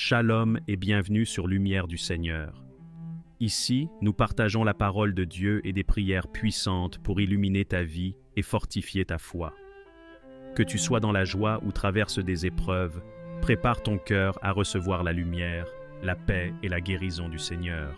Shalom et bienvenue sur Lumière du Seigneur. Ici, nous partageons la parole de Dieu et des prières puissantes pour illuminer ta vie et fortifier ta foi. Que tu sois dans la joie ou traverses des épreuves, prépare ton cœur à recevoir la lumière, la paix et la guérison du Seigneur.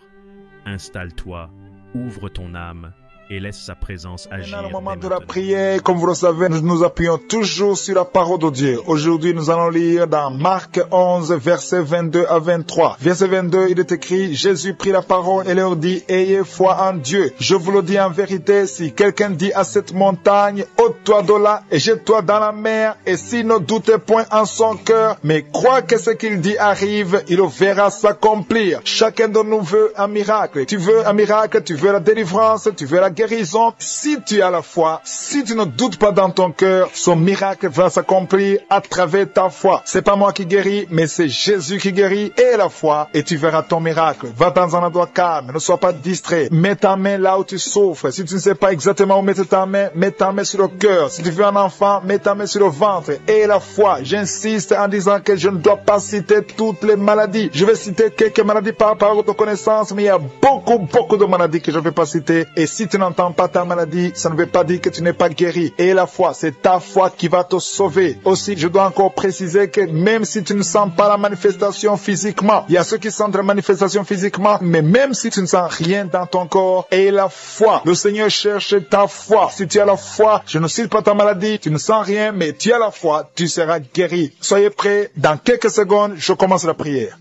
Installe-toi, ouvre ton âme et laisse sa présence agir. Dans le moment de la prière, comme vous le savez, nous nous appuyons toujours sur la parole de Dieu. Aujourd'hui, nous allons lire dans Marc 11, versets 22 à 23. Verset 22, il est écrit, Jésus prit la parole et leur dit, ayez foi en Dieu. Je vous le dis en vérité, si quelqu'un dit à cette montagne, ôte-toi de là et jette-toi dans la mer, et s'il ne doute point en son cœur, mais croit que ce qu'il dit arrive, il le verra s'accomplir. Chacun de nous veut un miracle. Tu veux un miracle, tu veux la délivrance, tu veux la guérison. Si tu as la foi, si tu ne doutes pas dans ton cœur, son miracle va s'accomplir à travers ta foi. C'est pas moi qui guéris, mais c'est Jésus qui guérit et la foi, et tu verras ton miracle. Va dans un endroit calme, ne sois pas distrait. Mets ta main là où tu souffres. Si tu ne sais pas exactement où mettre ta main, mets ta main sur le cœur. Si tu veux un enfant, mets ta main sur le ventre. Et la foi, j'insiste en disant que je ne dois pas citer toutes les maladies. Je vais citer quelques maladies par rapport de connaissance, mais il y a beaucoup de maladies que je ne vais pas citer. Et si tu n'entends pas ta maladie, ça ne veut pas dire que tu n'es pas guéri. Et la foi, c'est ta foi qui va te sauver. Aussi, je dois encore préciser que même si tu ne sens pas la manifestation physiquement, il y a ceux qui sentent la manifestation physiquement, mais même si tu ne sens rien dans ton corps, et la foi, le Seigneur cherche ta foi. Si tu as la foi, je ne cite pas ta maladie, tu ne sens rien, mais tu as la foi, tu seras guéri. Soyez prêts, dans quelques secondes, je commence la prière.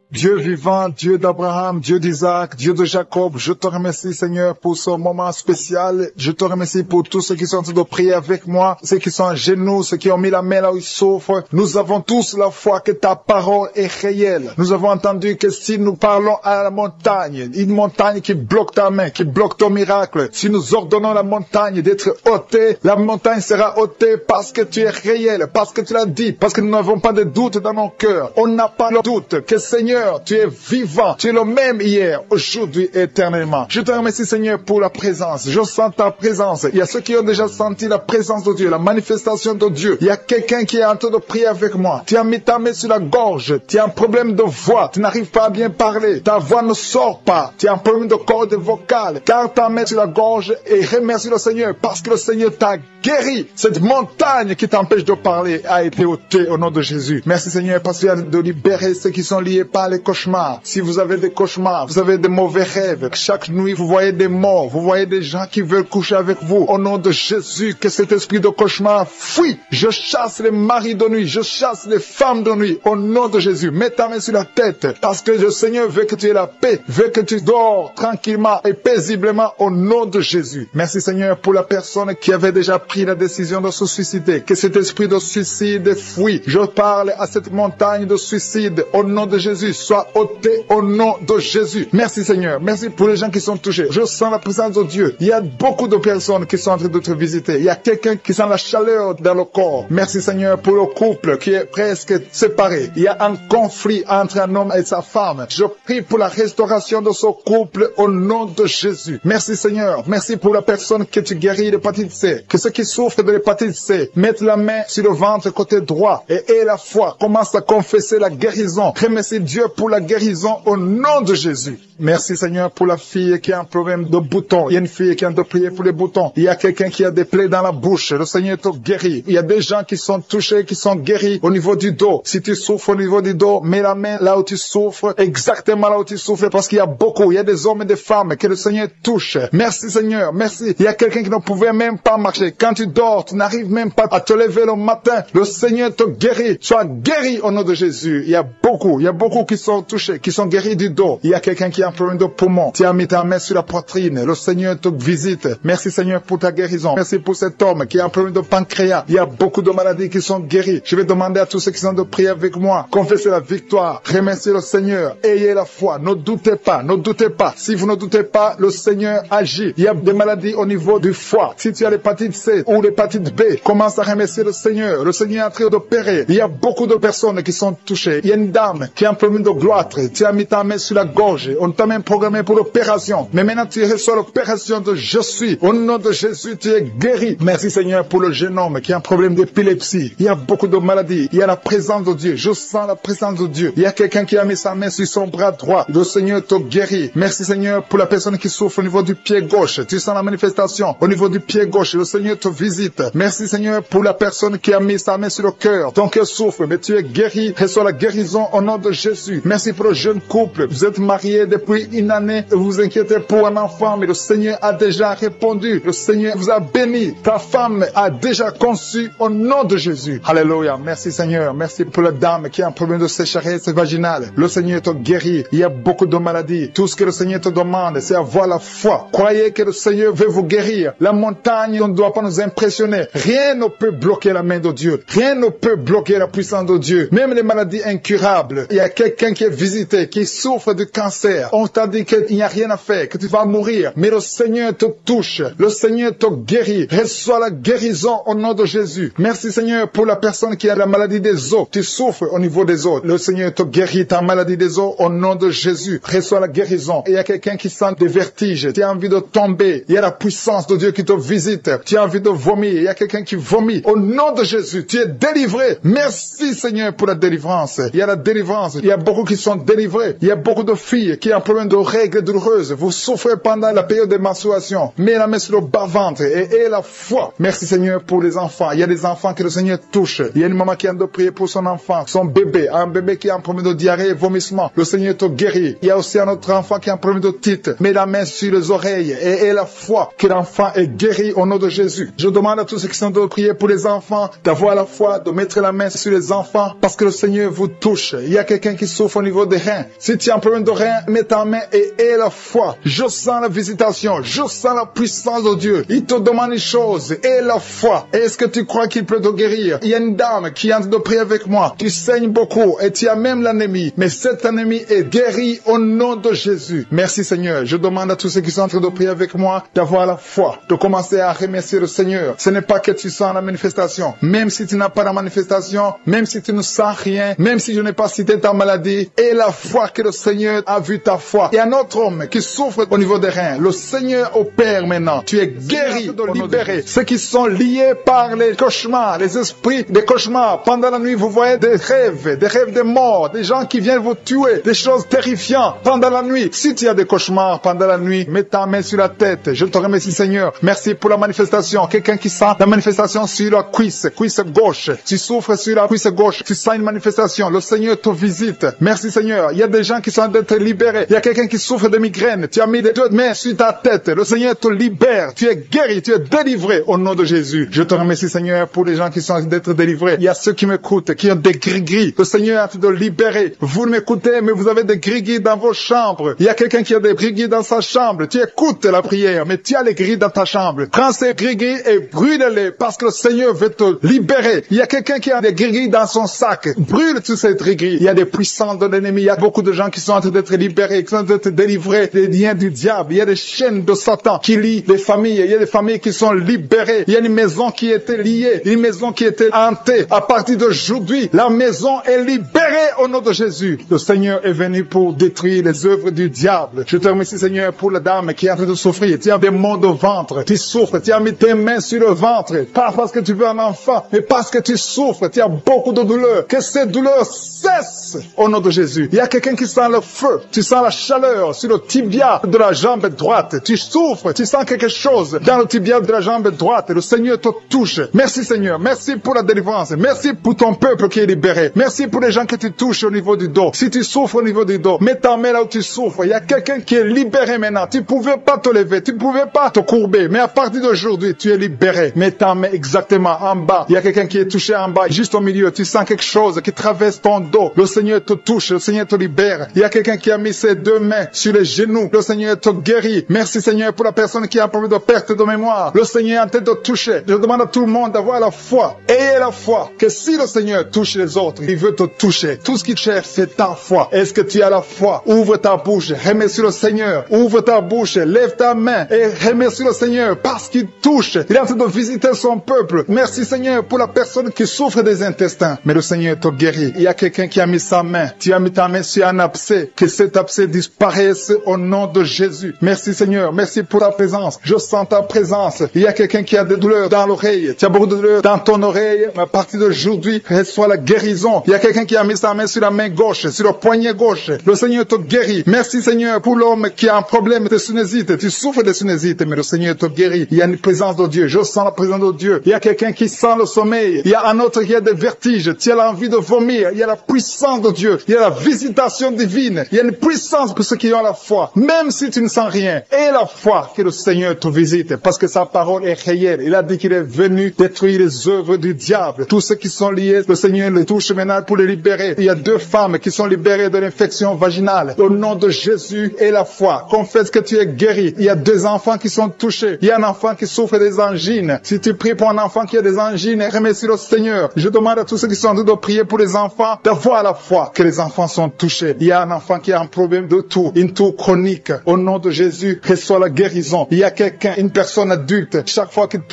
Dieu vivant, Dieu d'Abraham, Dieu d'Isaac, Dieu de Jacob, je te remercie Seigneur pour ce moment spécial. Je te remercie pour tous ceux qui sont en train de prier avec moi, ceux qui sont à genoux, ceux qui ont mis la main là où ils souffrent. Nous avons tous la foi que ta parole est réelle. Nous avons entendu que si nous parlons à la montagne, une montagne qui bloque ta main, qui bloque ton miracle, si nous ordonnons la montagne d'être ôtée, la montagne sera ôtée parce que tu es réel, parce que tu l'as dit, parce que nous n'avons pas de doute dans nos cœurs. On n'a pas le doute que Seigneur, tu es vivant, tu es le même hier, aujourd'hui, éternellement. Je te remercie Seigneur pour la présence. Je sens ta présence. Il y a ceux qui ont déjà senti la présence de Dieu, la manifestation de Dieu. Il y a quelqu'un qui est en train de prier avec moi. Tu as mis ta main sur la gorge. Tu as un problème de voix. Tu n'arrives pas à bien parler. Ta voix ne sort pas. Tu as un problème de corde vocale. Car ta main sur la gorge et remercie le Seigneur parce que le Seigneur t'a guéri. Cette montagne qui t'empêche de parler a été ôtée au nom de Jésus. Merci Seigneur parce qu'il y a de libérer ceux qui sont liés par les cauchemars. Si vous avez des cauchemars, vous avez des mauvais rêves, chaque nuit vous voyez des morts, vous voyez des gens qui veulent coucher avec vous, au nom de Jésus, que cet esprit de cauchemar fuit. Je chasse les maris de nuit, je chasse les femmes de nuit, au nom de Jésus. Mets ta main sur la tête, parce que le Seigneur veut que tu aies la paix, veut que tu dors tranquillement et paisiblement au nom de Jésus. Merci Seigneur pour la personne qui avait déjà pris la décision de se suicider, que cet esprit de suicide fuit. Je parle à cette montagne de suicide, au nom de Jésus. Soit ôté au nom de Jésus. Merci Seigneur. Merci pour les gens qui sont touchés. Je sens la présence de Dieu. Il y a beaucoup de personnes qui sont en train de te visiter. Il y a quelqu'un qui sent la chaleur dans le corps. Merci Seigneur pour le couple qui est presque séparé. Il y a un conflit entre un homme et sa femme. Je prie pour la restauration de ce couple au nom de Jésus. Merci Seigneur. Merci pour la personne que tu guéris de l'hépatite C. Que ceux qui souffrent de l'hépatite C mettent la main sur le ventre côté droit et aient la foi. Commence à confesser la guérison. Remercie Dieu pour la guérison au nom de Jésus. Merci Seigneur pour la fille qui a un problème de boutons. Il y a une fille qui a de prier pour les boutons. Il y a quelqu'un qui a des plaies dans la bouche. Le Seigneur te guérit. Il y a des gens qui sont touchés, qui sont guéris au niveau du dos. Si tu souffres au niveau du dos, mets la main là où tu souffres, exactement là où tu souffres, parce qu'il y a beaucoup. Il y a des hommes et des femmes que le Seigneur touche. Merci Seigneur, merci. Il y a quelqu'un qui ne pouvait même pas marcher. Quand tu dors, tu n'arrives même pas à te lever le matin. Le Seigneur te guérit. Sois guéri au nom de Jésus. Il y a beaucoup qui sont touchés, qui sont guéris du dos. Il y a quelqu'un qui a un problème de poumon. Tu as mis ta main sur la poitrine. Le Seigneur te visite. Merci Seigneur pour ta guérison. Merci pour cet homme qui a un problème de pancréas. Il y a beaucoup de maladies qui sont guéries. Je vais demander à tous ceux qui sont de prier avec moi. Confessez la victoire. Remerciez le Seigneur. Ayez la foi. Ne doutez pas. Ne doutez pas. Si vous ne doutez pas, le Seigneur agit. Il y a des maladies au niveau du foie. Si tu as l'hépatite C ou l'hépatite B, commence à remercier le Seigneur. Le Seigneur est en train d'opérer. Il y a beaucoup de personnes qui sont touchées. Il y a une dame qui a un problème de gloire. Tu as mis ta main sur la gorge. On t'a même programmé pour l'opération. Mais maintenant, tu reçois l'opération de je suis. Au nom de Jésus, tu es guéri. Merci Seigneur pour le jeune homme qui a un problème d'épilepsie. Il y a beaucoup de maladies. Il y a la présence de Dieu. Je sens la présence de Dieu. Il y a quelqu'un qui a mis sa main sur son bras droit. Le Seigneur te guérit. Merci Seigneur pour la personne qui souffre au niveau du pied gauche. Tu sens la manifestation au niveau du pied gauche. Le Seigneur te visite. Merci Seigneur pour la personne qui a mis sa main sur le cœur. Ton cœur souffre, mais tu es guéri. Reçois la guérison au nom de Jésus. Merci pour le jeune couple. Vous êtes mariés depuis une année. Vous vous inquiétez pour un enfant, mais le Seigneur a déjà répondu. Le Seigneur vous a béni. Ta femme a déjà conçu au nom de Jésus. Alléluia. Merci Seigneur. Merci pour la dame qui a un problème de sécheresse vaginale. Le Seigneur te guérit. Il y a beaucoup de maladies. Tout ce que le Seigneur te demande, c'est avoir la foi. Croyez que le Seigneur veut vous guérir. La montagne ne doit pas nous impressionner. Rien ne peut bloquer la main de Dieu. Rien ne peut bloquer la puissance de Dieu. Même les maladies incurables. Il y a quelqu'un qui est visité, qui souffre de cancer. On t'a dit qu'il n'y a rien à faire, que tu vas mourir. Mais le Seigneur te touche. Le Seigneur te guérit. Reçois la guérison au nom de Jésus. Merci Seigneur pour la personne qui a la maladie des os. Tu souffres au niveau des os. Le Seigneur te guérit ta maladie des os au nom de Jésus. Reçois la guérison. Et il y a quelqu'un qui sent des vertiges. Tu as envie de tomber. Il y a la puissance de Dieu qui te visite. Tu as envie de vomir. Il y a quelqu'un qui vomit. Au nom de Jésus, tu es délivré. Merci Seigneur pour la délivrance. Il y a la délivrance. Il y a beaucoup qui sont délivrés. Il y a beaucoup de filles qui ont un problème de règles douloureuses. Vous souffrez pendant la période de menstruation. Mets la main sur le bas-ventre et la foi. Merci Seigneur pour les enfants. Il y a des enfants que le Seigneur touche. Il y a une maman qui a de prier pour son enfant, son bébé. Un bébé qui a un problème de diarrhée et vomissement. Le Seigneur te guérit. Il y a aussi un autre enfant qui a un problème de titre. Mets la main sur les oreilles et la foi que l'enfant est guéri au nom de Jésus. Je demande à tous ceux qui sont de prier pour les enfants d'avoir la foi, de mettre la main sur les enfants parce que le Seigneur vous touche. Il y a quelqu'un qui souffre au niveau des reins. Si tu as un problème de reins, mets ta main et aie la foi. Je sens la visitation. Je sens la puissance de Dieu. Il te demande une chose. Aie la foi. Est-ce que tu crois qu'il peut te guérir? Il y a une dame qui est en train de prier avec moi. Tu saignes beaucoup et tu as même l'anémie. Mais cette anémie est guérie au nom de Jésus. Merci Seigneur. Je demande à tous ceux qui sont en train de prier avec moi d'avoir la foi, de commencer à remercier le Seigneur. Ce n'est pas que tu sens la manifestation. Même si tu n'as pas la manifestation, même si tu ne sens rien, même si je n'ai pas cité ta maladie, et la foi que le Seigneur a vu ta foi. Il y a un autre homme qui souffre au niveau des reins. Le Seigneur opère maintenant. Tu es guéri, de libérer. Ceux qui sont liés par les cauchemars, les esprits des cauchemars. Pendant la nuit, vous voyez des rêves de mort, des gens qui viennent vous tuer, des choses terrifiantes pendant la nuit. Si tu as des cauchemars pendant la nuit, mets ta main sur la tête. Je te remercie Seigneur. Merci pour la manifestation. Quelqu'un qui sent la manifestation sur la cuisse gauche. Tu souffres sur la cuisse gauche. Tu sens une manifestation. Le Seigneur te visite. Merci Seigneur. Il y a des gens qui sont d'être libérés. Il y a quelqu'un qui souffre de migraine. Tu as mis les deux mains sur ta tête. Le Seigneur te libère. Tu es guéri. Tu es délivré au nom de Jésus. Je te remercie Seigneur pour les gens qui sont d'être délivrés. Il y a ceux qui m'écoutent, qui ont des gris-gris. Le Seigneur a fait de libérer. Vous m'écoutez, mais vous avez des gris-gris dans vos chambres. Il y a quelqu'un qui a des gris-gris dans sa chambre. Tu écoutes la prière, mais tu as les gris dans ta chambre. Prends ces gris-gris et brûle-les parce que le Seigneur veut te libérer. Il y a quelqu'un qui a des gris-gris dans son sac. Brûle tous ces gris-gris. Il y a des puissances de l'ennemi. Il y a beaucoup de gens qui sont en train d'être libérés, qui sont en train d'être délivrés des liens du diable. Il y a des chaînes de Satan qui lient les familles. Il y a des familles qui sont libérées. Il y a une maison qui était liée, une maison qui était hantée. À partir d'aujourd'hui, la maison est libérée au nom de Jésus. Le Seigneur est venu pour détruire les œuvres du diable. Je te remercie Seigneur pour la dame qui est en train de souffrir. Tu as des maux de ventre. Tu souffres. Tu as mis tes mains sur le ventre. Pas parce que tu veux un enfant, mais parce que tu souffres. Tu as beaucoup de douleurs. Que ces douleurs cessent au nom de Jésus. Il y a quelqu'un qui sent le feu. Tu sens la chaleur sur le tibia de la jambe droite. Tu souffres. Tu sens quelque chose dans le tibia de la jambe droite. Le Seigneur te touche. Merci Seigneur. Merci pour la délivrance. Merci pour ton peuple qui est libéré. Merci pour les gens que tu touches au niveau du dos. Si tu souffres au niveau du dos, mets ta main là où tu souffres. Il y a quelqu'un qui est libéré maintenant. Tu ne pouvais pas te lever. Tu ne pouvais pas te courber. Mais à partir d'aujourd'hui, tu es libéré. Mets ta main exactement en bas. Il y a quelqu'un qui est touché en bas, juste au milieu. Tu sens quelque chose qui traverse ton dos. Le Seigneur te touche. Le Seigneur te libère. Il y a quelqu'un qui a mis ses deux mains sur les genoux. Le Seigneur te guérit. Merci Seigneur pour la personne qui a un problème de perte de mémoire. Le Seigneur est en train de toucher. Je demande à tout le monde d'avoir la foi. Ayez la foi que si le Seigneur touche les autres, il veut te toucher. Tout ce qu'il cherche, c'est ta foi. Est-ce que tu as la foi? Ouvre ta bouche. Remercie le Seigneur. Ouvre ta bouche. Lève ta main et remercie le Seigneur parce qu'il touche. Il est en train de visiter son peuple. Merci Seigneur pour la personne qui souffre des intestins. Mais le Seigneur te guérit. Il y a quelqu'un qui a mis sa main Tu as mis ta main sur un abcès. Que cet abcès disparaisse au nom de Jésus. Merci Seigneur. Merci pour ta présence. Je sens ta présence. Il y a quelqu'un qui a des douleurs dans l'oreille. Tu as beaucoup de douleurs dans ton oreille. À partir d'aujourd'hui, reçois la guérison. Il y a quelqu'un qui a mis sa main sur la main gauche, sur le poignet gauche. Le Seigneur te guérit. Merci Seigneur pour l'homme qui a un problème de sinusite. Tu souffres de sinusite, mais le Seigneur te guérit. Il y a une présence de Dieu. Je sens la présence de Dieu. Il y a quelqu'un qui sent le sommeil. Il y a un autre qui a des vertiges. Tu as l'envie de vomir. Il y a la puissance de Dieu. Il y a la visitation divine. Il y a une puissance pour ceux qui ont la foi. Même si tu ne sens rien. Et la foi que le Seigneur te visite. Parce que sa parole est réelle. Il a dit qu'il est venu détruire les œuvres du diable. Tous ceux qui sont liés, le Seigneur les touche maintenant pour les libérer. Il y a 2 femmes qui sont libérées de l'infection vaginale. Au nom de Jésus et la foi. Confesse que tu es guéri. Il y a 2 enfants qui sont touchés. Il y a un enfant qui souffre des angines. Si tu pries pour un enfant qui a des angines, remercie le Seigneur. Je demande à tous ceux qui sont en train de prier pour les enfants d'avoir la foi que les enfants sont touchés. Il y a un enfant qui a un problème de toux, une toux chronique. Au nom de Jésus, reçois la guérison. Il y a quelqu'un, une personne adulte. Chaque fois que tu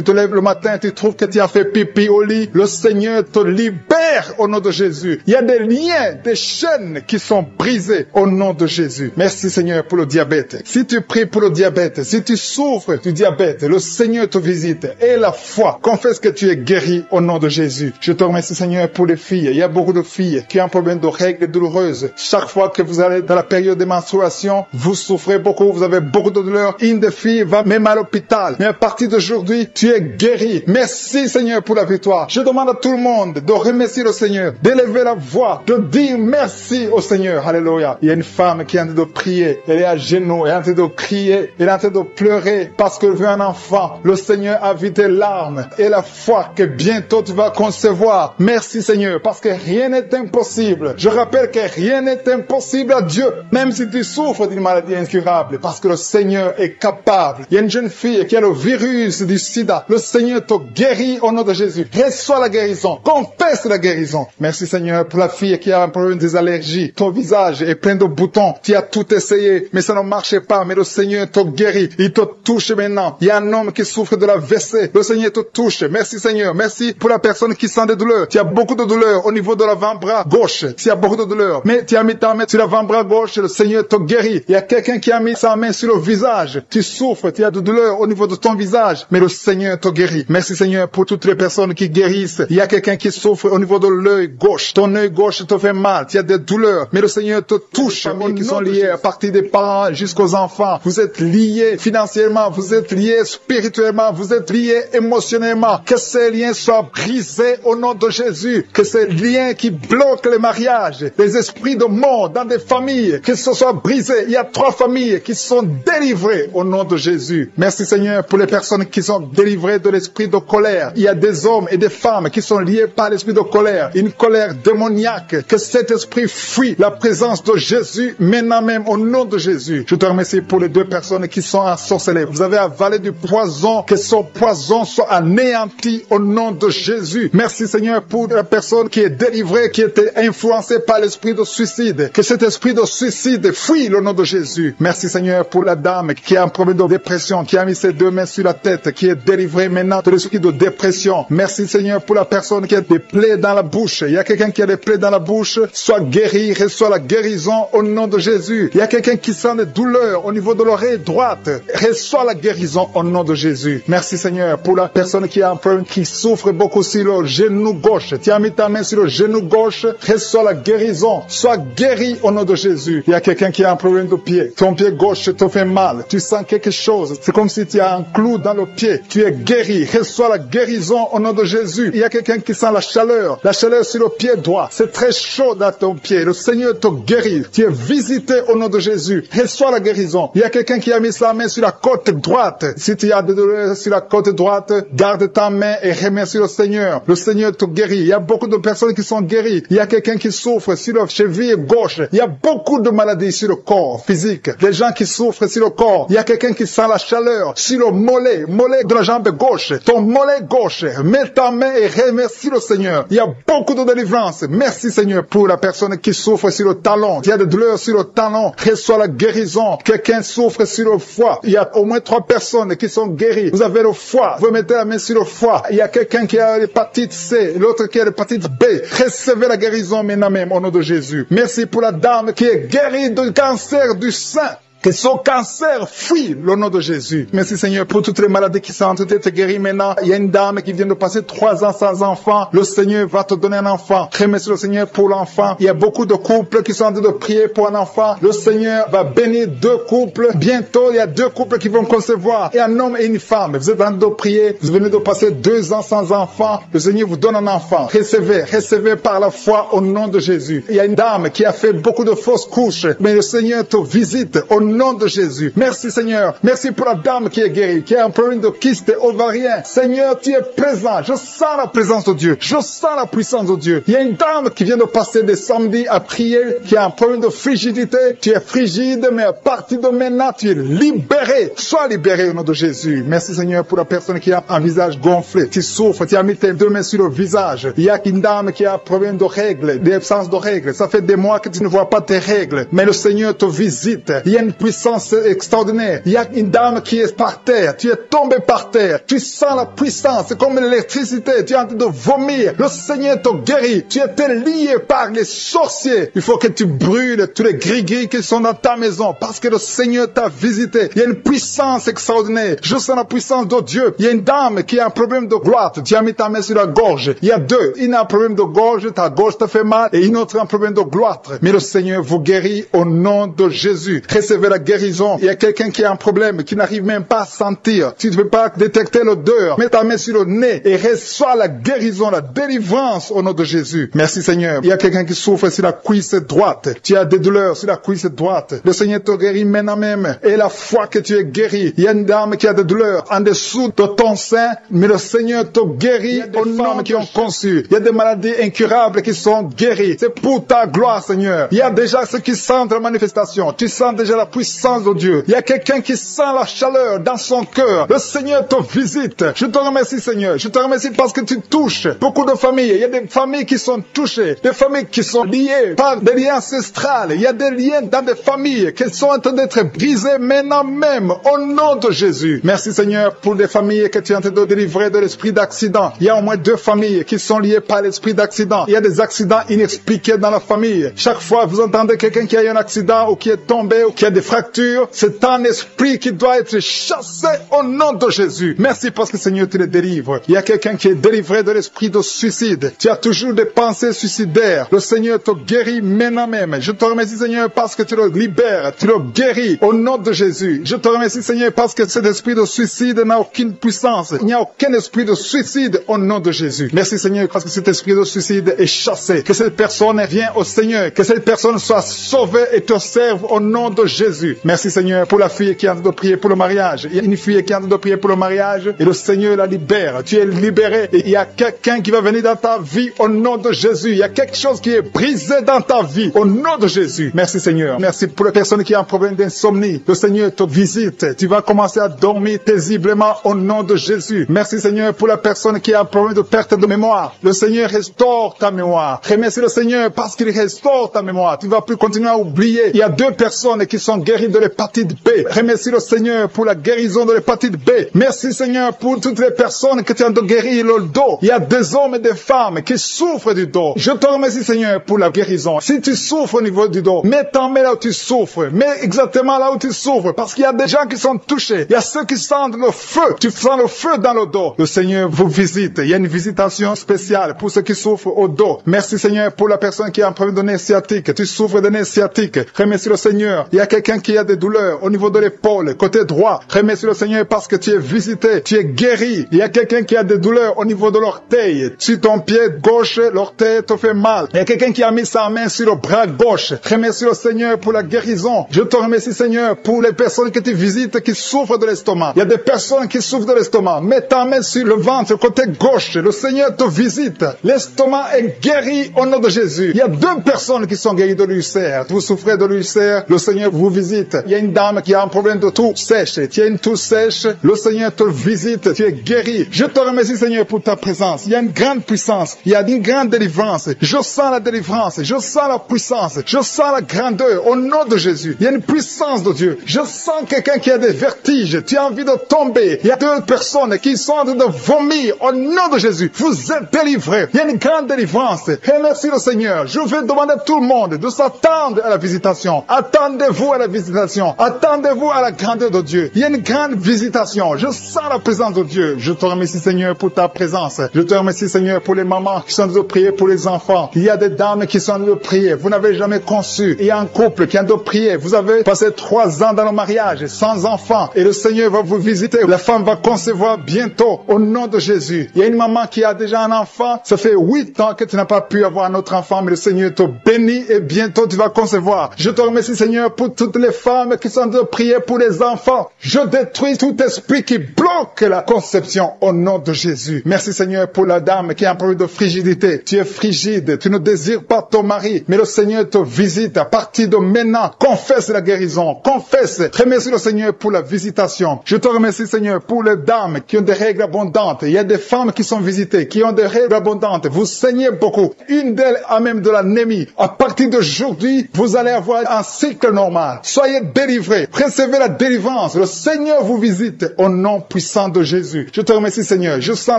te lèves le matin, tu trouves que tu as fait pipi au lit. Le Seigneur te libère au nom de Jésus. Il y a des liens, des chaînes qui sont brisées au nom de Jésus. Merci Seigneur pour le diabète. Si tu pries pour le diabète, si tu souffres du diabète, le Seigneur te visite. Et la foi, confesse que tu es guéri au nom de Jésus. Je te remercie Seigneur pour les filles. Il y a beaucoup de filles qui ont un problème de règles douloureuses. Chaque fois que vous allez dans la période de menstruation, vous souffrez beaucoup, vous avez beaucoup de douleurs. Une des filles va même à l'hôpital. Mais à partir d'aujourd'hui, tu es guéri. Merci Seigneur pour la victoire. Je demande à tout le monde de remercier le Seigneur, d'élever la voix, de dire merci au Seigneur. Alléluia. Il y a une femme qui est en train de prier. Elle est à genoux, elle est en train de crier, elle est en train de pleurer parce qu'elle veut un enfant. Le Seigneur a vu tes larmes et la foi que bientôt tu vas concevoir. Merci Seigneur, parce que rien n'est impossible. Je rappelle que rien n'est impossible à Dieu, même si tu souffres d'une maladie incurable, parce que le Seigneur est capable. Il y a une jeune fille qui a le virus du sida. Le Seigneur te guérit au nom de Jésus. Reçois la guérison. Confesse la guérison. Merci Seigneur pour la fille qui a un problème des allergies. Ton visage est plein de boutons. Tu as tout essayé, mais ça ne marchait pas. Mais le Seigneur te guérit. Il te touche maintenant. Il y a un homme qui souffre de la WC. Le Seigneur te touche. Merci Seigneur. Merci pour la personne qui sent des douleurs. Tu as beaucoup de douleurs au niveau de l'avant-bras gauche. Tu as beaucoup de douleurs. Mais tu as mis ta main sur l'avant-bras gauche. Le Seigneur te guérit. Il y a quelqu'un qui a mis sa main sur le visage. Tu souffres. Tu as de douleurs au niveau de ton visage. Mais le Seigneur te guérit. Merci Seigneur pour toutes les personnes qui guérissent. Il y a quelqu'un qui souffre au niveau de l'œil gauche. Ton œil gauche te fait mal. Tu as des douleurs. Mais le Seigneur te touche. Les familles qui sont liées à partir des parents jusqu'aux enfants. Vous êtes liés financièrement. Vous êtes liés spirituellement. Vous êtes liés émotionnellement. Que ces liens soient brisés au nom de Jésus. Que ces liens qui bloquent les mariages, les esprits de mort dans des familles, que ce soit brisé. Il y a 3 familles qui sont délivrées au nom de Jésus. Merci Seigneur pour les personnes qui sont délivrées de l'esprit de colère. Il y a des hommes et des femmes qui sont liés par l'esprit de colère. Une colère démoniaque. Que cet esprit fuit la présence de Jésus maintenant même au nom de Jésus. Je te remercie pour les 2 personnes qui sont ensorcelées. Vous avez avalé du poison. Que son poison soit anéanti au nom de Jésus. Merci Seigneur pour la personne qui est délivrée, qui était influencée par l'esprit de suicide. Que cet esprit de suicide fuit au nom de Jésus. Merci Seigneur pour la dame qui a un problème de dépression, qui a mis ses 2 mains sur la tête, qui est délivrée maintenant de l'esprit de dépression. Merci Seigneur pour la personne qui a des plaies dans la bouche. Il y a quelqu'un qui a des plaies dans la bouche. Sois guéri, reçois la guérison au nom de Jésus. Il y a quelqu'un qui sent des douleurs au niveau de l'oreille droite. Reçois la guérison au nom de Jésus. Merci Seigneur pour la personne qui a un problème, qui souffre beaucoup sur le genou gauche. Tu as mis ta main sur le genou gauche. Reçois la guérison. Sois guéri au nom de Jésus. Il y a quelqu'un qui a un problème de pied. Ton pied gauche te fait mal. Tu sens quelque chose. C'est comme si tu as un clou dans le pied. Tu es guéri. Reçois la guérison au nom de Jésus. Il y a quelqu'un qui sent la chaleur sur le pied droit. C'est très chaud dans ton pied. Le Seigneur te guérit. Tu es visité au nom de Jésus. Reçois la guérison. Il y a quelqu'un qui a mis sa main sur la côte droite. Si tu as des douleurs sur la côte droite, garde ta main et remercie le Seigneur. Le Seigneur te guérit. Il y a beaucoup de personnes qui sont guéries. Il y a quelqu'un qui souffre sur la cheville gauche. Il y a beaucoup de maladies sur le corps physique. Des gens qui souffrent sur le corps. Il y a quelqu'un qui sent la chaleur sur le mollet de la jambe gauche. Ton mollet gauche. Mets ta main et remercie le Seigneur. Il y a beaucoup de délivrance. Merci Seigneur pour la personne qui souffre sur le talon. Il y a des douleurs sur le talon. Reçois la guérison. Quelqu'un souffre sur le foie. Il y a au moins 3 personnes qui sont guéries. Vous avez le foie. Vous mettez la main sur le foie. Il y a quelqu'un qui a l'hépatite C. L'autre qui a l'hépatite B. Recevez la guérison maintenant même au nom de Jésus. Merci pour la dame qui est guérie du cancer du sein. Que son cancer fuit le nom de Jésus. Merci Seigneur pour toutes les maladies qui sont en train d'être guéries maintenant. Il y a une dame qui vient de passer 3 ans sans enfant. Le Seigneur va te donner un enfant. Remercie le Seigneur pour l'enfant. Il y a beaucoup de couples qui sont en train de prier pour un enfant. Le Seigneur va bénir 2 couples. Bientôt, il y a 2 couples qui vont concevoir. Et un homme et une femme. Vous êtes en train de prier. Vous venez de passer 2 ans sans enfant. Le Seigneur vous donne un enfant. Recevez par la foi au nom de Jésus. Il y a une dame qui a fait beaucoup de fausses couches. Mais le Seigneur te visite au nom de Jésus. Merci Seigneur. Merci pour la dame qui est guérie, qui a un problème de kyste ovarien. Seigneur, tu es présent. Je sens la présence de Dieu. Je sens la puissance de Dieu. Il y a une dame qui vient de passer des samedis à prier, qui a un problème de frigidité. Tu es frigide, mais à partir de maintenant, tu es libéré. Sois libéré au nom de Jésus. Merci Seigneur pour la personne qui a un visage gonflé. Tu souffres, tu as mis tes 2 mains sur le visage. Il y a une dame qui a un problème de règles, d'absence de règles. Ça fait des mois que tu ne vois pas tes règles, mais le Seigneur te visite. Il y a une puissance extraordinaire. Il y a une dame qui est par terre. Tu es tombé par terre. Tu sens la puissance. C'est comme l'électricité. Tu es en train de vomir. Le Seigneur te guérit. Tu étais lié par les sorciers. Il faut que tu brûles tous les gris-gris qui sont dans ta maison parce que le Seigneur t'a visité. Il y a une puissance extraordinaire. Je sens la puissance de Dieu. Il y a une dame qui a un problème de gloire. Tu as mis ta main sur la gorge. Il y a 2. Une a un problème de gorge. Ta gorge te fait mal. Et une autre a un problème de gloire. Mais le Seigneur vous guérit au nom de Jésus. Recevez la guérison. Il y a quelqu'un qui a un problème, qui n'arrive même pas à sentir. Tu ne peux pas détecter l'odeur. Mets ta main sur le nez et reçois la guérison, la délivrance au nom de Jésus. Merci Seigneur. Il y a quelqu'un qui souffre sur la cuisse droite. Tu as des douleurs sur la cuisse droite. Le Seigneur te guérit maintenant même. Et la foi que tu es guéri. Il y a une dame qui a des douleurs en dessous de ton sein, mais le Seigneur te guérit aux femmes qui ont conçu. Il y a des maladies incurables qui sont guéries. C'est pour ta gloire Seigneur. Il y a déjà ceux qui sentent la manifestation. Tu sens déjà la puissance de Dieu. Il y a quelqu'un qui sent la chaleur dans son cœur. Le Seigneur te visite. Je te remercie Seigneur. Je te remercie parce que tu touches beaucoup de familles. Il y a des familles qui sont touchées. Des familles qui sont liées par des liens ancestrales. Il y a des liens dans des familles qui sont en train d'être brisés maintenant même au nom de Jésus. Merci Seigneur pour des familles que tu es en train de délivrer de l'esprit d'accident. Il y a au moins 2 familles qui sont liées par l'esprit d'accident. Il y a des accidents inexpliqués dans la famille. Chaque fois vous entendez quelqu'un qui a eu un accident ou qui est tombé ou qui a des fractures, c'est un esprit qui doit être chassé au nom de Jésus. Merci parce que Seigneur tu les délivres. Il y a quelqu'un qui est délivré de l'esprit de suicide. Tu as toujours des pensées suicidaires. Le Seigneur te guérit maintenant même. Je te remercie Seigneur parce que tu le libères. Tu le guéris au nom de Jésus. Je te remercie Seigneur parce que cet esprit de suicide n'a aucune puissance. Il n'y a aucun esprit de suicide au nom de Jésus. Merci Seigneur parce que cet esprit de suicide est chassé. Que cette personne vienne au Seigneur. Que cette personne soit sauvée et te serve au nom de Jésus. Merci Seigneur pour la fille qui est en train de prier pour le mariage. Il y a une fille qui est en train de prier pour le mariage et le Seigneur la libère. Tu es libéré et il y a quelqu'un qui va venir dans ta vie au nom de Jésus. Il y a quelque chose qui est brisé dans ta vie au nom de Jésus. Merci Seigneur. Merci pour les personnes qui ont un problème d'insomnie. Le Seigneur te visite. Tu vas commencer à dormir paisiblement au nom de Jésus. Merci Seigneur pour la personne qui a un problème de perte de mémoire. Le Seigneur restaure ta mémoire. Remercie le Seigneur parce qu'il restaure ta mémoire. Tu ne vas plus continuer à oublier. Il y a 2 personnes qui sont guéries de l'hépatite B. Remercie le Seigneur pour la guérison de l'hépatite B. Merci Seigneur pour toutes les personnes que tu as de guérir le dos. Il y a des hommes et des femmes qui souffrent du dos. Je te remercie Seigneur pour la guérison. Si tu souffres au niveau du dos, mets ta main là où tu souffres. Mets exactement là où tu souffres parce qu'il y a des gens qui sont touchés. Il y a ceux qui sentent le feu. Tu sens le feu dans le dos. Le Seigneur vous visite. Il y a une visitation spéciale pour ceux qui souffrent au dos. Merci Seigneur pour la personne qui a un problème de nez sciatique. Tu souffres de nez sciatique. Remercie le Seigneur. Il y a quelqu'un qui a des douleurs au niveau de l'épaule, côté droit. Remercie le Seigneur parce que tu es visité, tu es guéri. Il y a quelqu'un qui a des douleurs au niveau de l'orteil. Sur ton pied gauche, l'orteil te fait mal. Il y a quelqu'un qui a mis sa main sur le bras gauche. Remercie le Seigneur pour la guérison. Je te remercie Seigneur pour les personnes que tu visites qui souffrent de l'estomac. Il y a des personnes qui souffrent de l'estomac. Mets ta main sur le ventre, côté gauche. Le Seigneur te visite. L'estomac est guéri au nom de Jésus. Il y a 2 personnes qui sont guéries de l'ulcère. Vous souffrez de l'ulcère. Le Seigneur vous visite. Il y a une dame qui a un problème de toux sèche. Tu as une toux sèche. Le Seigneur te visite. Tu es guéri. Je te remercie, Seigneur, pour ta présence. Il y a une grande puissance. Il y a une grande délivrance. Je sens la délivrance. Je sens la puissance. Je sens la grandeur. Au nom de Jésus. Il y a une puissance de Dieu. Je sens quelqu'un qui a des vertiges. Tu as envie de tomber. Il y a deux personnes qui sont en train de vomir. Au nom de Jésus. Vous êtes délivrés. Il y a une grande délivrance. Et merci le Seigneur. Je vais demander à tout le monde de s'attendre à la visitation. Attendez-vous à la visitation. Attendez-vous à la grandeur de Dieu. Il y a une grande visitation. Je sens la présence de Dieu. Je te remercie, Seigneur, pour ta présence. Je te remercie, Seigneur, pour les mamans qui sont en train de prier pour les enfants. Il y a des dames qui sont en train de prier. Vous n'avez jamais conçu. Il y a un couple qui est en train de prier. Vous avez passé 3 ans dans le mariage sans enfant. Et le Seigneur va vous visiter. La femme va concevoir bientôt au nom de Jésus. Il y a une maman qui a déjà un enfant. Ça fait 8 ans que tu n'as pas pu avoir un autre enfant, mais le Seigneur te bénit et bientôt tu vas concevoir. Je te remercie, Seigneur, pour toutes les femmes qui sont en train de prier pour les enfants. Je détruis tout esprit qui bloque la conception au nom de Jésus. Merci, Seigneur, pour la dame qui a un problème de frigidité. Tu es frigide, tu ne désires pas ton mari, mais le Seigneur te visite à partir de maintenant. Confesse la guérison, confesse. Remercie le Seigneur pour la visitation. Je te remercie, Seigneur, pour les dames qui ont des règles abondantes. Il y a des femmes qui sont visitées, qui ont des règles abondantes. Vous saignez beaucoup. Une d'elles a même de l'anémie. À partir d'aujourd'hui, vous allez avoir un cycle normal. Soyez délivrés. Recevez la délivrance. Le Seigneur vous visite au nom puissant de Jésus. Je te remercie, Seigneur. Je sens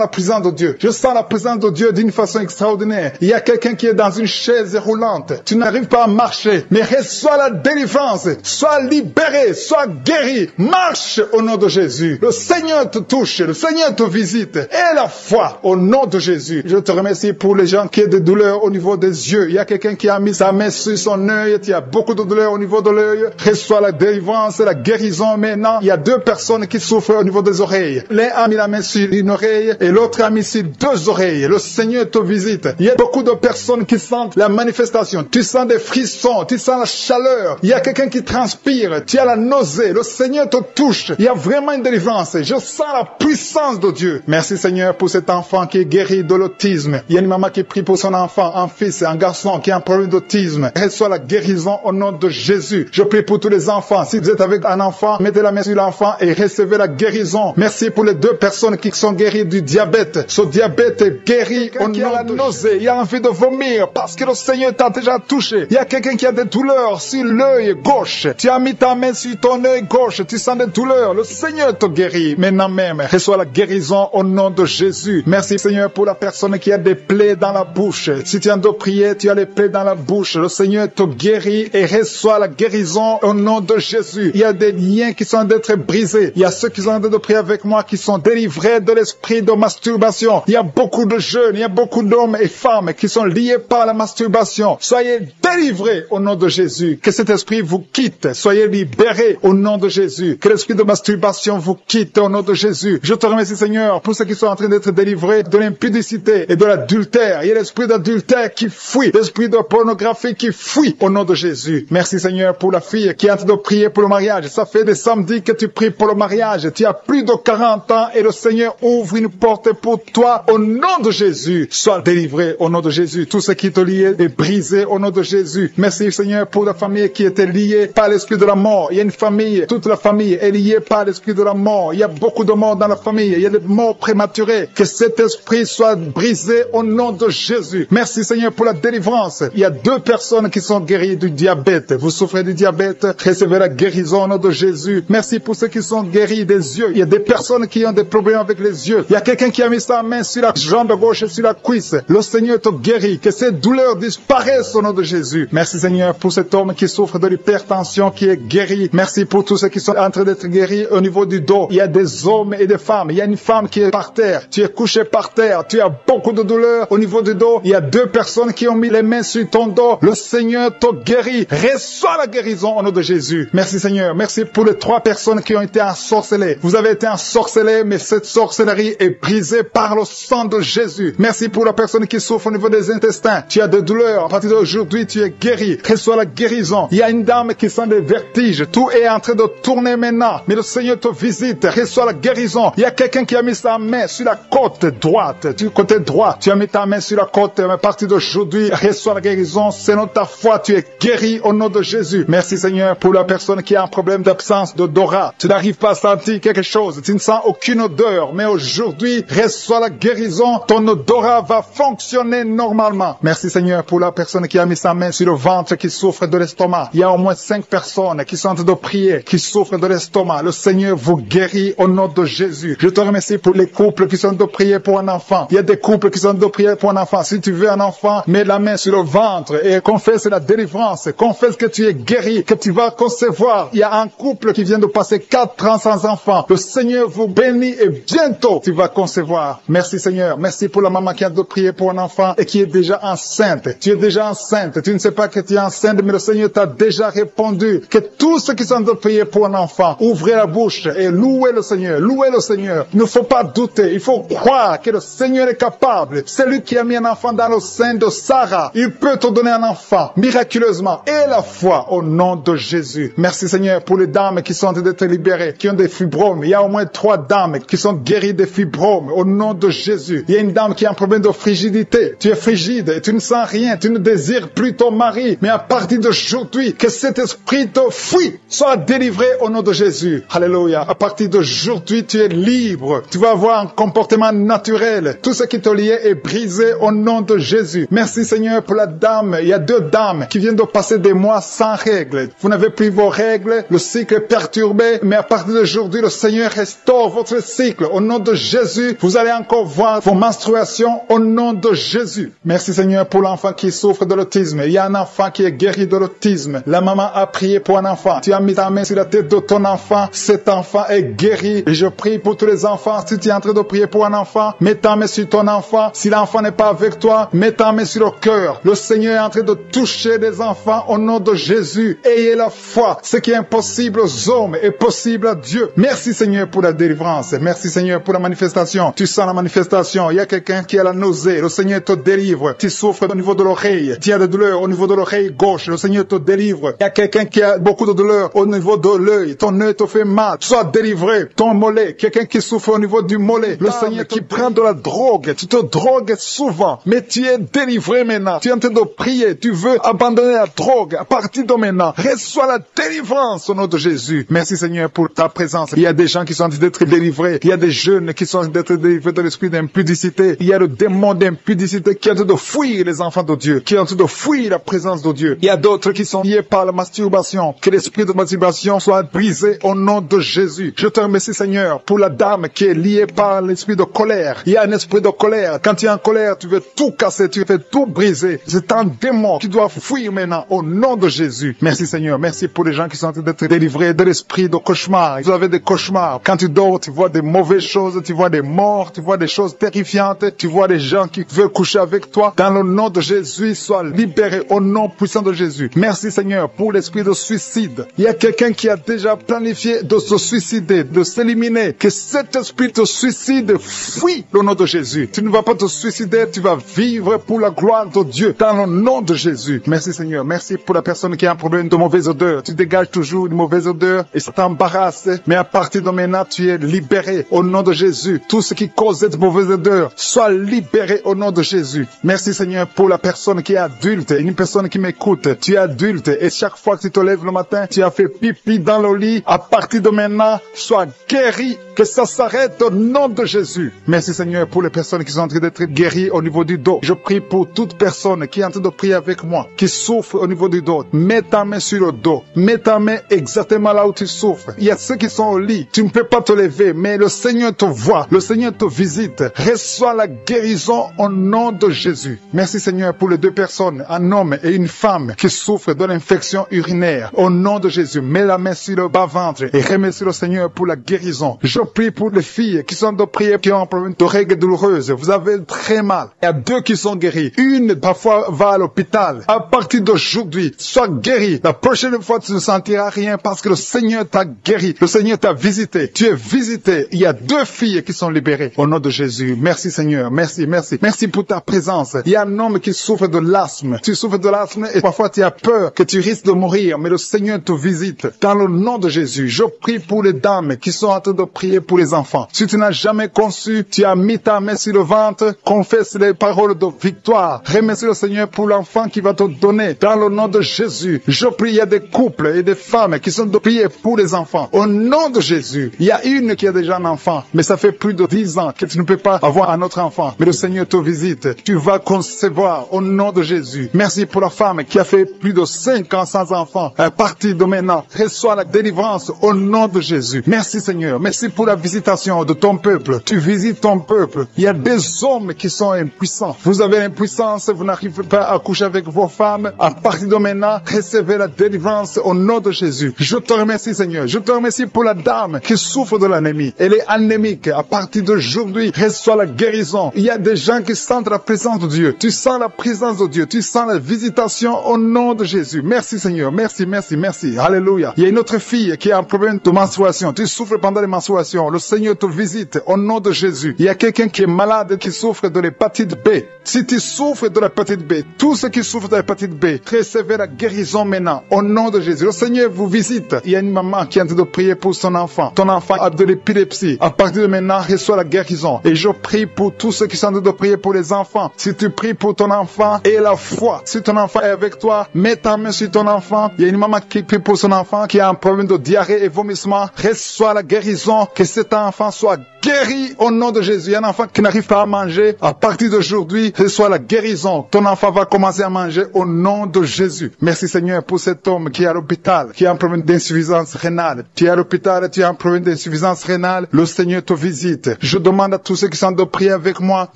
la présence de Dieu. Je sens la présence de Dieu d'une façon extraordinaire. Il y a quelqu'un qui est dans une chaise roulante. Tu n'arrives pas à marcher, mais reçois la délivrance. Sois libéré, sois guéri. Marche au nom de Jésus. Le Seigneur te touche. Le Seigneur te visite. Et la foi au nom de Jésus. Je te remercie pour les gens qui ont des douleurs au niveau des yeux. Il y a quelqu'un qui a mis sa main sur son œil. Il y a beaucoup de douleurs au niveau de l'œil. Reçois la délivrance, la guérison maintenant. Il y a 2 personnes qui souffrent au niveau des oreilles. L'un a mis la main sur une oreille et l'autre a mis sur 2 oreilles. Le Seigneur te visite. Il y a beaucoup de personnes qui sentent la manifestation. Tu sens des frissons. Tu sens la chaleur. Il y a quelqu'un qui transpire. Tu as la nausée. Le Seigneur te touche. Il y a vraiment une délivrance. Je sens la puissance de Dieu. Merci, Seigneur, pour cet enfant qui est guéri de l'autisme. Il y a une maman qui prie pour son enfant, un fils, un garçon qui a un problème d'autisme. Reçois la guérison au nom de Jésus. Je prie pour tous les enfants. Si vous êtes avec un enfant, mettez la main sur l'enfant et recevez la guérison. Merci pour les 2 personnes qui sont guéries du diabète. Ce diabète est guéri au nom de la nausée. Il y a envie de vomir parce que le Seigneur t'a déjà touché. Il y a quelqu'un qui a des douleurs sur l'œil gauche. Tu as mis ta main sur ton œil gauche. Tu sens des douleurs. Le Seigneur te guérit. Maintenant même, reçois la guérison au nom de Jésus. Merci, Seigneur, pour la personne qui a des plaies dans la bouche. Si tu es en train de prier, tu as les plaies dans la bouche. Le Seigneur te guérit et reçoit la guérison au nom de Jésus. Il y a des liens qui sont en train d'être brisés. Il y a ceux qui sont en train de prier avec moi qui sont délivrés de l'esprit de masturbation. Il y a beaucoup de jeunes, il y a beaucoup d'hommes et femmes qui sont liés par la masturbation. Soyez délivrés au nom de Jésus. Que cet esprit vous quitte. Soyez libérés au nom de Jésus. Que l'esprit de masturbation vous quitte au nom de Jésus. Je te remercie, Seigneur, pour ceux qui sont en train d'être délivrés de l'impudicité et de l'adultère. Il y a l'esprit d'adultère qui fuit. L'esprit de pornographie qui fuit au nom de Jésus. Merci, Seigneur, pour la fille qui est en train de prier pour le mariage. Ça fait des samedis que tu pries pour le mariage. Tu as plus de 40 ans et le Seigneur ouvre une porte pour toi au nom de Jésus. Sois délivré au nom de Jésus. Tout ce qui te liait est brisé au nom de Jésus. Merci, Seigneur, pour la famille qui était liée par l'esprit de la mort. Il y a une famille, toute la famille est liée par l'esprit de la mort. Il y a beaucoup de morts dans la famille. Il y a des morts prématurées. Que cet esprit soit brisé au nom de Jésus. Merci, Seigneur, pour la délivrance. Il y a 2 personnes qui sont guéries du diabète. Vous souffrez du diabète, recevez la guérison au nom de Jésus. Merci pour ceux qui sont guéris des yeux. Il y a des personnes qui ont des problèmes avec les yeux. Il y a quelqu'un qui a mis sa main sur la jambe gauche et sur la cuisse. Le Seigneur te guérit. Que ces douleurs disparaissent au nom de Jésus. Merci, Seigneur, pour cet homme qui souffre de l'hypertension qui est guéri. Merci pour tous ceux qui sont en train d'être guéris au niveau du dos. Il y a des hommes et des femmes. Il y a une femme qui est par terre. Tu es couché par terre. Tu as beaucoup de douleurs au niveau du dos. Il y a 2 personnes qui ont mis les mains sur ton dos. Le Seigneur te guérit. Reçois la guérison au nom de Jésus. Merci, Seigneur. Merci pour les 3 personnes qui ont été ensorcelées. Vous avez été ensorcelés, mais cette sorcellerie est brisée par le sang de Jésus. Merci pour la personne qui souffre au niveau des intestins. Tu as des douleurs. À partir d'aujourd'hui, tu es guéri. Reçois la guérison. Il y a une dame qui sent des vertiges. Tout est en train de tourner maintenant. Mais le Seigneur te visite. Reçois la guérison. Il y a quelqu'un qui a mis sa main sur la côte droite. Du côté droit, tu as mis ta main sur la côte. Mais à partir d'aujourd'hui, reçois la guérison. Selon ta foi, tu es guéri au nom de Jésus. Merci, Seigneur. Seigneur, pour la personne qui a un problème d'absence d'odorat. Tu n'arrives pas à sentir quelque chose. Tu ne sens aucune odeur. Mais aujourd'hui, reçois la guérison. Ton odorat va fonctionner normalement. Merci Seigneur pour la personne qui a mis sa main sur le ventre qui souffre de l'estomac. Il y a au moins 5 personnes qui sont en train de prier, qui souffrent de l'estomac. Le Seigneur vous guérit au nom de Jésus. Je te remercie pour les couples qui sont en train de prier pour un enfant. Il y a des couples qui sont en train de prier pour un enfant. Si tu veux un enfant, mets la main sur le ventre et confesse la délivrance. Confesse que tu es guéri, que tu vas concevoir. Il y a un couple qui vient de passer 4 ans sans enfant. Le Seigneur vous bénit et bientôt tu vas concevoir. Merci Seigneur. Merci pour la maman qui a de prier pour un enfant et qui est déjà enceinte. Tu es déjà enceinte. Tu ne sais pas que tu es enceinte, mais le Seigneur t'a déjà répondu. Que tous ceux qui sont de prier pour un enfant, ouvrez la bouche et louez le Seigneur. Louez le Seigneur. Il ne faut pas douter. Il faut croire que le Seigneur est capable. C'est lui qui a mis un enfant dans le sein de Sarah. Il peut te donner un enfant miraculeusement et la foi au nom de Jésus. Merci Seigneur pour les dames qui sont en train d'être libérées, qui ont des fibromes. Il y a au moins 3 dames qui sont guéries des fibromes au nom de Jésus. Il y a une dame qui a un problème de frigidité. Tu es frigide et tu ne sens rien. Tu ne désires plus ton mari. Mais à partir d'aujourd'hui, que cet esprit te fuit, soit délivré au nom de Jésus. Alléluia. À partir d'aujourd'hui, tu es libre. Tu vas avoir un comportement naturel. Tout ce qui te liait est brisé au nom de Jésus. Merci Seigneur pour la dame. Il y a 2 dames qui viennent de passer des mois sans règles. Vous n'avez plus vos règles. Le cycle est perturbé. Mais à partir d'aujourd'hui, le Seigneur restaure votre cycle. Au nom de Jésus, vous allez encore voir vos menstruations au nom de Jésus. Merci Seigneur pour l'enfant qui souffre de l'autisme. Il y a un enfant qui est guéri de l'autisme. La maman a prié pour un enfant. Tu as mis ta main sur la tête de ton enfant. Cet enfant est guéri. Et je prie pour tous les enfants. Si tu es en train de prier pour un enfant, mets ta main sur ton enfant. Si l'enfant n'est pas avec toi, mets ta main sur le cœur. Le Seigneur est en train de toucher les enfants au nom de Jésus. Ayez la foi. Ce qui est impossible aux hommes est possible à Dieu. Merci Seigneur pour la délivrance. Merci Seigneur pour la manifestation. Tu sens la manifestation. Il y a quelqu'un qui a la nausée. Le Seigneur te délivre. Tu souffres au niveau de l'oreille. Tu as de douleur au niveau de l'oreille gauche. Le Seigneur te délivre. Il y a quelqu'un qui a beaucoup de douleur au niveau de l'œil. Ton œil te fait mal. Sois délivré. Ton mollet. Quelqu'un qui souffre au niveau du mollet. Le Seigneur qui prend de la drogue. Tu te drogues souvent. Mais tu es délivré maintenant. Tu es en train de prier. Tu veux abandonner la drogue. À partir de maintenant, reçois la délivrance au nom de Jésus. Merci Seigneur pour ta présence. Il y a des gens qui sont en train d'être délivrés. Il y a des jeunes qui sont en train d'être délivrés de l'esprit d'impudicité. Il y a le démon d'impudicité qui est en train de fuir les enfants de Dieu. Qui est en train de fuir la présence de Dieu. Il y a d'autres qui sont liés par la masturbation. Que l'esprit de masturbation soit brisé au nom de Jésus. Je te remercie Seigneur pour la dame qui est liée par l'esprit de colère. Il y a un esprit de colère. Quand tu es en colère, tu veux tout casser, tu veux tout briser. C'est un démon qui doit fuir maintenant au nom de Jésus. Merci Seigneur. Merci pour les gens qui sont en train d'être délivrés de l'esprit de cauchemar. Vous avez des cauchemars. Quand tu dors, tu vois des mauvaises choses, tu vois des morts, tu vois des choses terrifiantes, tu vois des gens qui veulent coucher avec toi. Dans le nom de Jésus, sois libéré au nom puissant de Jésus. Merci Seigneur pour l'esprit de suicide. Il y a quelqu'un qui a déjà planifié de se suicider, de s'éliminer. Que cet esprit de suicide fuit au nom de Jésus. Tu ne vas pas te suicider, tu vas vivre pour la gloire de Dieu dans le nom de Jésus. Merci Seigneur. Merci pour la personne qui a un problème de mauvaise odeur. Tu dégages toujours une mauvaise odeur et ça t'embarrasse. Mais à partir de maintenant, tu es libéré au nom de Jésus. Tout ce qui cause cette mauvaise odeur, sois libéré au nom de Jésus. Merci Seigneur pour la personne qui est adulte, une personne qui m'écoute. Tu es adulte et chaque fois que tu te lèves le matin, tu as fait pipi dans le lit. À partir de maintenant, sois guéri. Que ça s'arrête au nom de Jésus. Merci Seigneur pour les personnes qui sont en train d'être guéries au niveau du dos. Je prie pour toute personne qui est en train de prier avec moi, qui souffre au niveau du dos. Mets ta main sur le dos. Mets ta main exactement là où tu souffres. Il y a ceux qui sont au lit. Tu ne peux pas te lever, mais le Seigneur te voit. Le Seigneur te visite. Reçois la guérison au nom de Jésus. Merci Seigneur pour les 2 personnes, un homme et une femme qui souffrent de l'infection urinaire. Au nom de Jésus, mets la main sur le bas-ventre et remercie le Seigneur pour la guérison. Je prie pour les filles qui sont de prier, qui ont un problème de règles douloureuses. Vous avez très mal. Il y a 2 qui sont guéris. Une, parfois, va à l'hôpital. À partir d'aujourd'hui, sois guéri. La prochaine fois, tu ne sentiras rien parce que le Seigneur t'a guéri. Le Seigneur t'a visité. Tu es visité. Il y a 2 filles qui sont libérées. Au nom de Jésus. Merci Seigneur. Merci, merci. Merci pour ta présence. Il y a un homme qui souffre de l'asthme. Tu souffres de l'asthme et parfois tu as peur que tu risques de mourir. Mais le Seigneur te visite. Dans le nom de Jésus, je prie pour les dames qui sont en train de prier pour les enfants. Si tu n'as jamais conçu, tu as mis ta main sur le ventre, confesse les paroles de victoire. Remercie le Seigneur pour l'enfant qui va te donner. Dans le nom de Jésus, je prie y a des couples et des femmes qui sont de prier pour les enfants. Au nom de Jésus, il y a une qui a déjà un enfant, mais ça fait plus de 10 ans que tu ne peux pas avoir un autre enfant. Mais le Seigneur te visite. Tu vas concevoir au nom de Jésus. Merci pour la femme qui a fait plus de 5 ans sans enfant. À partir de maintenant, reçois la délivrance au nom de Jésus. Merci Seigneur. Merci pour la visitation de ton peuple. Tu visites ton peuple. Il y a des hommes qui sont impuissants. Vous avez l'impuissance, vous n'arrivez pas à coucher avec vos femmes. À partir de maintenant, recevez la délivrance au nom de Jésus. Je te remercie Seigneur. Je te remercie pour la dame qui souffre de l'anémie. Elle est anémique. À partir d'aujourd'hui, reçois la guérison. Il y a des gens qui sentent la présence de Dieu. Tu sens la présence de Dieu. Tu sens la visitation au nom de Jésus. Merci Seigneur. Merci, merci, merci. Alléluia. Il y a une autre fille qui a un problème de menstruation. Tu souffres pendant les menstruations. Le Seigneur te visite au nom de Jésus. Il y a quelqu'un qui est malade, qui souffre de l'hépatite B. Si tu souffres de l'hépatite B, tous ceux qui souffrent de l'hépatite B, recevez la guérison maintenant au nom de Jésus. Le Seigneur vous visite. Il y a une maman qui est en train de prier pour son enfant. Ton enfant a de l'épilepsie. À partir de maintenant, reçois la guérison. Et je prie pour tous ceux qui sont en train de prier pour les enfants. Si tu pries pour ton enfant, aie la foi. Si ton enfant est avec toi, mets ta main sur ton enfant. Il y a une maman qui prie pour son enfant qui a un problème de diarrhée et vomissement. Reçois la guérison. Que cet enfant soit guéri au nom de Jésus. Il y a un enfant qui n'arrive pas à manger. À partir d'aujourd'hui, reçois la guérison. Ton enfant va commencer à manger au nom de Jésus. Merci Seigneur pour cet homme qui est à l'hôpital, qui a un problème d'insuffisance rénale. Tu es à l'hôpital, tu as un problème d'insuffisance rénale. Le Seigneur te visite. Je demande à tous ceux qui sont de prier avec moi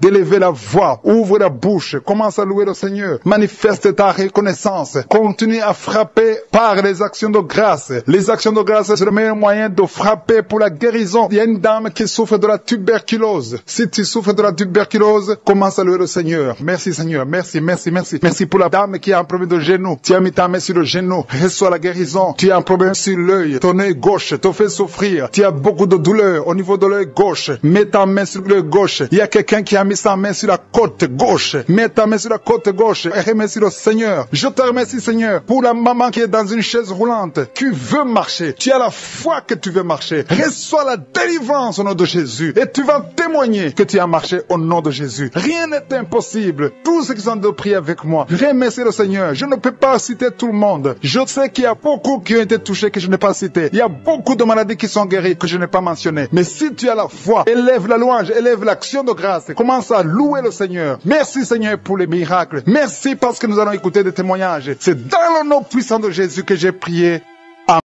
d'élever la voix. Ouvre la bouche. Commence à louer le Seigneur. Manifeste ta reconnaissance. Continue à frapper par les actions de grâce. Les actions de grâce, c'est le meilleur moyen de frapper pour la guérison. Il y a une dame qui souffre de la tuberculose. Si tu souffres de la tuberculose, commence à louer le Seigneur. Merci Seigneur. Merci, merci, merci. Merci pour la dame qui a un problème de genou. Tu as mis ta main sur le genou. Reçois la guérison. Tu as un problème sur l'œil. Ton œil gauche te fait souffrir. Tu as beaucoup de douleur au niveau de l'œil gauche. Mets ta main sur l'œil gauche. Il y a quelqu'un qui a mis sa main sur la côte gauche. Mets ta main sur la côte gauche et remercie le Seigneur. Je te remercie Seigneur pour la maman qui est dans une chaise roulante. Tu veux marcher. Tu as la foi que tu veux marcher. Reçois la délivrance au nom de Jésus. Et tu vas témoigner que tu as marché au nom de Jésus. Rien n'est impossible. Tous ceux qui sont de prier avec moi, remercie le Seigneur. Je ne peux pas citer tout le monde. Je sais qu'il y a beaucoup qui ont été touchés que je n'ai pas cité. Il y a beaucoup de maladies qui sont guéries que je n'ai pas mentionnées. Mais si tu as la foi, élève la louange, élève l'action de grâce. Commence à louer le Seigneur. Merci Seigneur pour les miracles. Merci parce que nous allons écouter des témoignages. C'est dans le nom puissant de Jésus que j'ai prié.